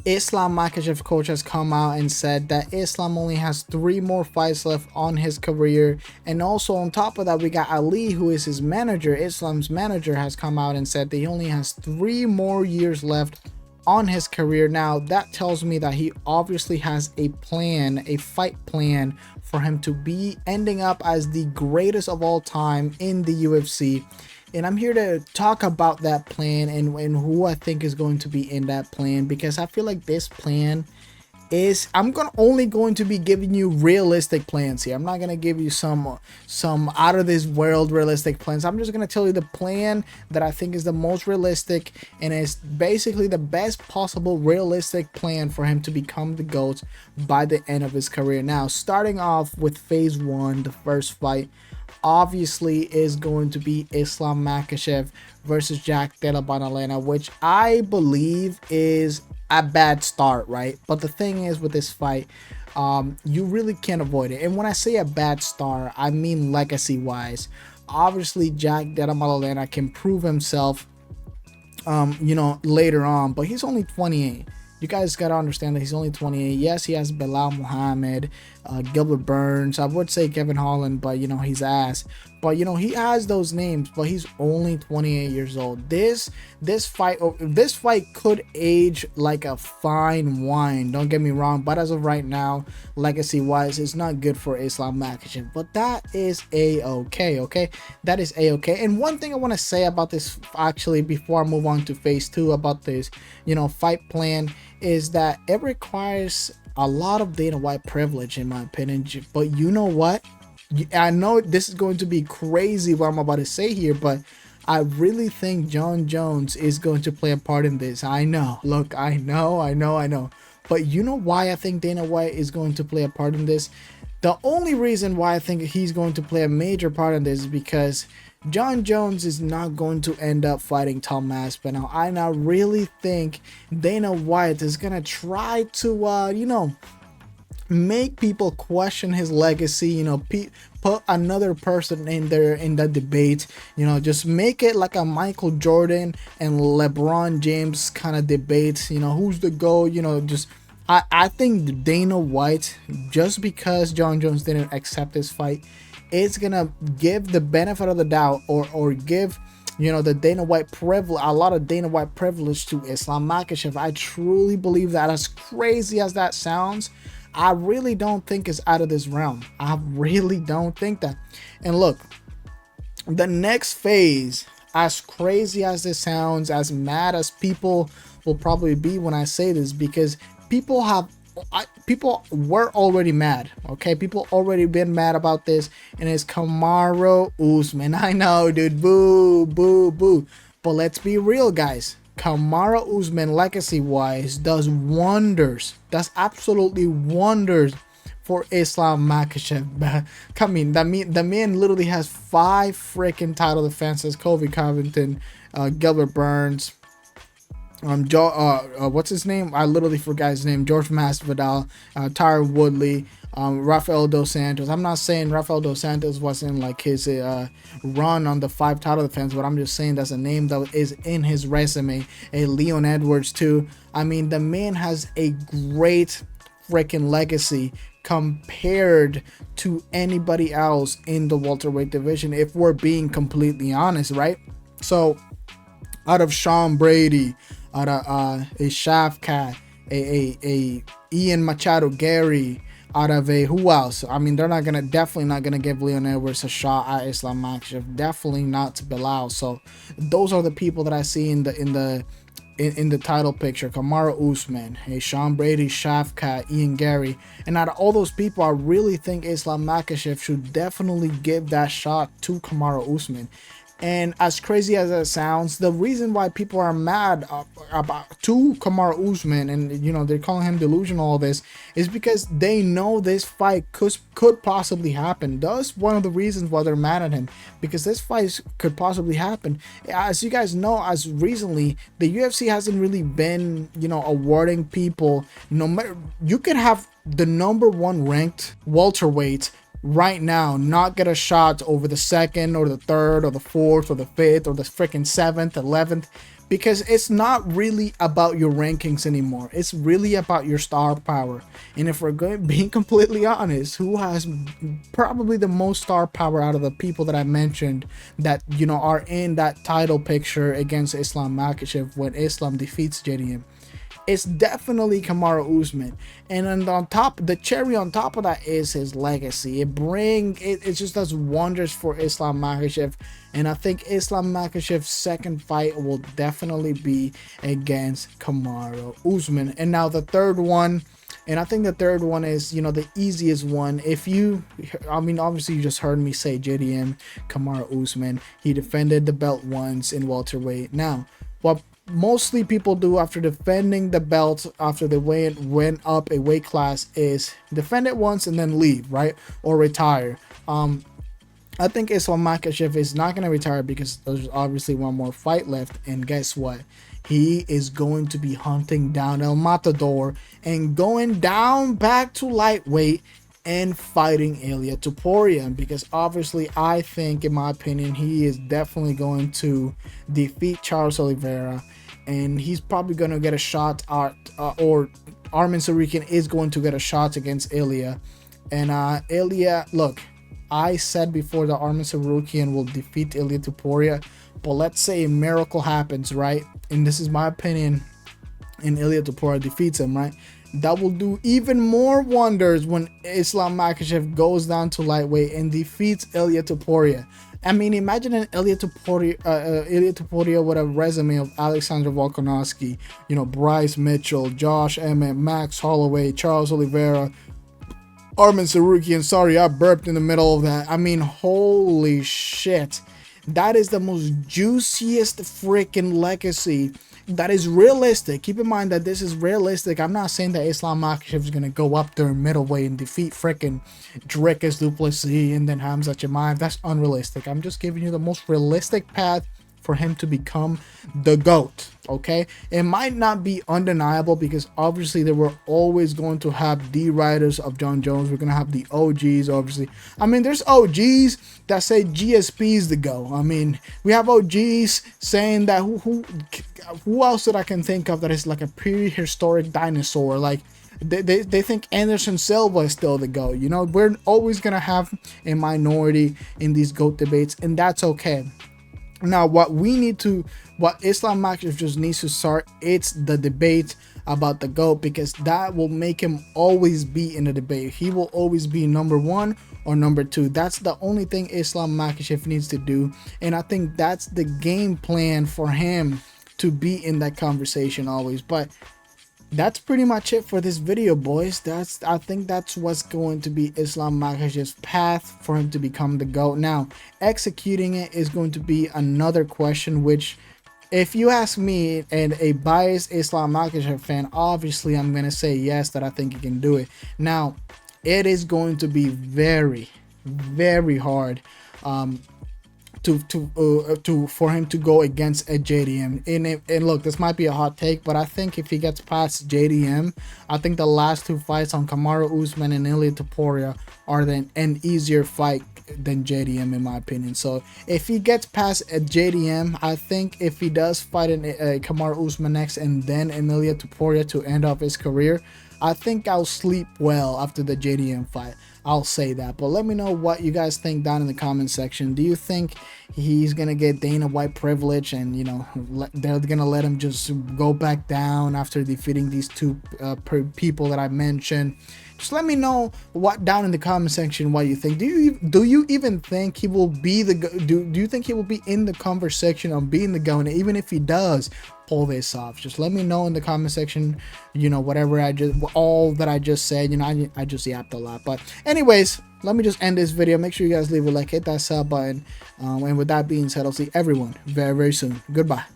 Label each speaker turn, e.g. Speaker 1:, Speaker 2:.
Speaker 1: Islam Makhachev coach has come out and said that Islam only has 3 more fights left on his career. And also on top of that, we got Ali, who is his manager. Islam's manager has come out and said that he only has 3 more years left on his career. Now that tells me that he obviously has a plan, a fight plan for him to be ending up as the greatest of all time in the UFC. And I'm here to talk about that plan and who I think is going to be in that plan, because I feel like this plan is, I'm only going to be giving you realistic plans here. I'm not going to give you some out of this world realistic plans. I'm just going to tell you the plan that I think is the most realistic, and is basically the best possible realistic plan for him to become the GOAT by the end of his career. Now, starting off with phase 1, the first fight obviously is going to be Islam Makhachev versus Jack Della Maddalena, which I believe is a bad start, right? But the thing is, with this fight, you really can't avoid it. And when I say a bad start, I mean legacy wise. Obviously Jack Della Maddalena can prove himself later on, but he's only 28. You guys got to understand that he's only 28. Yes, he has Belal Muhammad, Gilbert Burns. I would say Kevin Holland, but he's ass. But he has those names, but he's only 28 years old. This fight could age like a fine wine. Don't get me wrong, but as of right now, legacy wise, it's not good for Islam Makhachev. But that is a-okay. Okay, that is a-okay. And one thing I want to say about this, actually, before I move on to phase 2 about this, fight plan, is that it requires a lot of Dana White privilege, in my opinion. But you know what? I know this is going to be crazy what I'm about to say here, but I really think Jon Jones is going to play a part in this. I know. Look, I know. But you know why I think Dana White is going to play a part in this? The only reason why I think he's going to play a major part in this is because Jon Jones is not going to end up fighting Tom Aspinall. I now really think Dana White is going to try to, make people question his legacy, put another person in there in that debate, just make it like a Michael Jordan and LeBron James kind of debate, who's the GOAT, I think Dana White, just because Jon Jones didn't accept this fight, it's gonna give the benefit of the doubt, or give the Dana White privilege, a lot of Dana White privilege to Islam Makhachev. I truly believe that, as crazy as that sounds, I really don't think it's out of this realm. I really don't think that. And look, the next phase, as crazy as this sounds, as mad as people will probably be when I say this, because people were already mad, okay? People already been mad about this, and it's Kamaru Usman. I know, dude, boo, boo, boo. But let's be real, guys. Kamaru Usman, legacy-wise, does wonders. Does absolutely wonders for Islam Makhachev. I mean, the man literally has 5 freaking title defenses. Kobe Covington, Gilbert Burns, what's his name? I literally forgot his name. George Masvidal, Tyron Woodley, Rafael Dos Santos. I'm not saying Rafael Dos Santos wasn't like his run on the 5 title defense, but I'm just saying that's a name that is in his resume. Leon Edwards too. I mean, the man has a great freaking legacy compared to anybody else in the welterweight division, if we're being completely honest, right? So out of Sean Brady, out of a Shafkat, a Ian Machado Gary, out of a who else? I mean, they're definitely not gonna give Leon Edwards a shot at Islam Makhachev. Definitely not to Belal. So those are the people that I see in the title picture. Kamaru Usman, Sean Brady, Shafkat, Ian Gary. And out of all those people, I really think Islam Makhachev should definitely give that shot to Kamaru Usman. And as crazy as that sounds, the reason why people are mad about Kamaru Usman, and they're calling him delusional, all this, is because they know this fight could possibly happen. That's one of the reasons why they're mad at him, because this fight could possibly happen. As you guys know, as recently, the UFC hasn't really been awarding people, no matter, you could have the #1 ranked welterweight right now not get a shot over the 2nd or the 3rd or the 4th or the 5th or the freaking 7th, 11th, because it's not really about your rankings anymore. It's really about your star power. And if we're going being completely honest, who has probably the most star power out of the people that I mentioned that, you know, are in that title picture against Islam Makhachev when Islam defeats JDM? It's definitely Kamaru Usman. And then on top, the cherry on top of that is his legacy. It just does wonders for Islam Makhachev. And I think Islam Makhachev's second fight will definitely be against Kamaru Usman. And now the third one, and I think the third one is, you know, the easiest one. I mean, obviously you just heard me say JDM, Kamaru Usman. He defended the belt once in welterweight. Now, what mostly people do after defending the belt, after they went up a weight class, is defend it once and then leave, right? Or retire. I think Islam Makhachev is not going to retire because there's obviously one more fight left. And guess what? He is going to be hunting down El Matador and going down back to lightweight and fighting Ilia Topuria, because obviously I think, in my opinion, he is definitely going to defeat Charles Oliveira, and he's probably going to get a shot at, or Arman Tsarukyan is going to get a shot against Ilia. And Ilia, look, I said before that Arman Tsarukyan will defeat Ilia Topuria, but let's say a miracle happens, right? And this is my opinion, and Ilia Topuria defeats him, right? That will do even more wonders when Islam Makhachev goes down to lightweight and defeats Ilia Topuria. I mean, imagine an Ilia Topuria with a resume of Alexander Volkanovski, you know, Bryce Mitchell, Josh Emmett, Max Holloway, Charles Oliveira, Arman Tsarukyan. Sorry, I burped in the middle of that. I mean, holy shit. That is the most juiciest freaking legacy that is realistic. Keep in mind that this is realistic. I'm not saying that Islam Makhachev is going to go up there in middleweight and defeat freaking Dricus du Plessis and then Hamza Chimaev. That's unrealistic. I'm just giving you the most realistic path for him to become the GOAT, okay? It might not be undeniable because obviously they were always going to have the riders of John Jones. We're going to have the OGs, obviously. I mean, there's OGs that say GSP is the GOAT. I mean, we have OGs saying that who else that I can think of that is like a prehistoric dinosaur? Like, they think Anderson Silva is still the GOAT. You know, we're always going to have a minority in these GOAT debates, and that's okay. Now, what Islam Makhachev just needs to start, it's the debate about the GOAT, because that will make him always be in the debate. He will always be number one or number two. That's the only thing Islam Makhachev needs to do, and I think that's the game plan for him to be in that conversation always. But that's pretty much it for this video, boys. I think that's what's going to be Islam Makhachev's path for him to become the GOAT. Now, executing it is going to be another question, which, if you ask me, and a biased Islam Makhachev fan, obviously I'm going to say yes, that I think he can do it. Now, it is going to be very, very hard for him to go against a JDM. And look, this might be a hot take, but I think if he gets past JDM, I think the last two fights on Kamaru Usman and Ilia Topuria are then an easier fight than JDM, in my opinion. So if he gets past a JDM, I think if he does fight Kamaru Usman next and then Ilia Topuria to end off his career, I think I'll sleep well after the JDM fight. I'll say that. But let me know what you guys think down in the comment section. Do you think he's gonna get Dana White privilege, and, you know, they're gonna let him just go back down after defeating these two people that I mentioned? Just let me know down in the comment section what you think. Do you even think he will be do you think he will be in the conversation of being the GOAT? Even if he does pull this off, just let me know in the comment section. You know, whatever all that I just said. You know, I just yapped a lot. But anyways, let me just end this video. Make sure you guys leave a like, hit that sub button, and with that being said, I'll see everyone very, very soon. Goodbye.